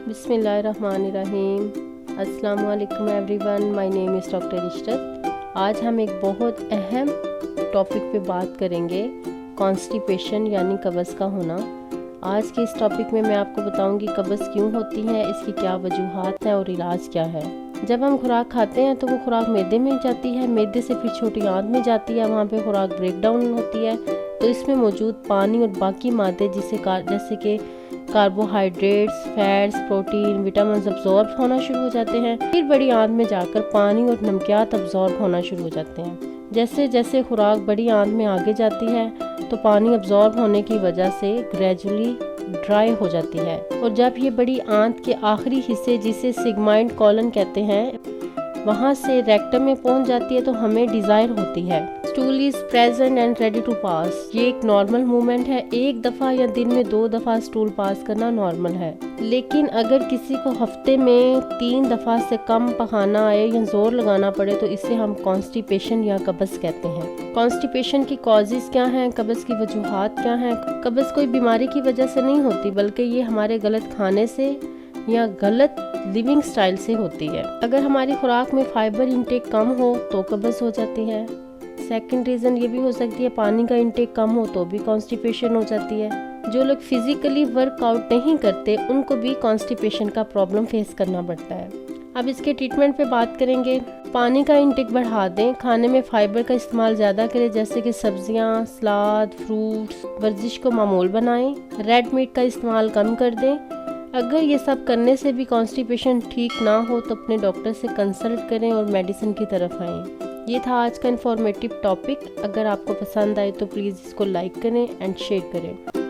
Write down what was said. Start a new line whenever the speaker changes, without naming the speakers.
बिस्मिल्लाहिर्रहमानिर्रहीम। अस्सलाम वालेकुम everyone, my name is doctor Ishrat. आज हम एक बहुत अहम टॉपिक पे बात करेंगे, कॉन्स्टिपेशन यानी कब्ज़ का होना। आज के इस टॉपिक में मैं आपको बताऊंगी कब्ज़ क्यों होती है, इसकी क्या वजूहात हैं और इलाज क्या है। जब हम खुराक खाते हैं तो वो खुराक मैदे में जाती है, मैदे से फिर छोटी आंत में जाती है, वहाँ पे खुराक ब्रेक डाउन होती है तो इसमें मौजूद पानी और बाकी मादे जैसे कि carbohydrates, fats, protein, vitamin absorb होना शुरू हो जाते हैं। फिर बड़ी आंत में जाकर पानी और नमकियात अब्जॉर्ब होना शुरू हो जाते हैं। जैसे जैसे खुराक बड़ी आंत में आगे जाती है तो पानी अब्जॉर्ब होने की वजह से ग्रेजुअली ड्राई हो जाती है और जब ये बड़ी आंत के आखिरी हिस्से जिसे सिग्माइड कॉलन कहते हैं वहाँ से रेक्टम में पहुँच जाती है तो हमें डिज़ायर होती है। Stool is present and ready to pass. ये एक नॉर्मल मूवमेंट है, एक दफ़ा या दिन में 2 दफ़ा स्टूल पास करना नॉर्मल है। लेकिन अगर किसी को हफ्ते में 3 दफ़ा से कम पखाना आए या जोर लगाना पड़े तो इसे हम कॉन्स्टिपेशन या कब्ज़ कहते हैं। कॉन्स्टिपेशन की कॉजेज़ क्या हैं, कब्ज़ की वजूहात क्या हैं। कब्ज़ कोई बीमारी की वजह से नहीं होती बल्कि ये हमारे गलत खाने से या गलत लिविंग स्टाइल से होती है। अगर हमारी खुराक में फाइबर इंटेक कम हो तो कब्ज़ हो जाती है। सेकंड रीज़न ये भी हो सकती है पानी का इंटेक कम हो तो भी कॉन्स्टिपेशन हो जाती है। जो लोग फिजिकली वर्कआउट नहीं करते उनको भी कॉन्स्टिपेशन का प्रॉब्लम फेस करना पड़ता है। अब इसके ट्रीटमेंट पे बात करेंगे। पानी का इंटेक बढ़ा दें, खाने में फाइबर का इस्तेमाल ज़्यादा करें जैसे कि सब्जियां, सलाद, फ्रूट्स, वर्जिश को मामूल बनाएं, रेड मीट का इस्तेमाल कम कर दें। अगर ये सब करने से भी कॉन्स्टिपेशन ठीक ना हो तो अपने डॉक्टर से कंसल्ट करें और मेडिसिन की तरफ आएँ। ये था आज का इन्फॉर्मेटिव टॉपिक। अगर आपको पसंद आए तो प्लीज़ इसको लाइक करें एंड शेयर करें।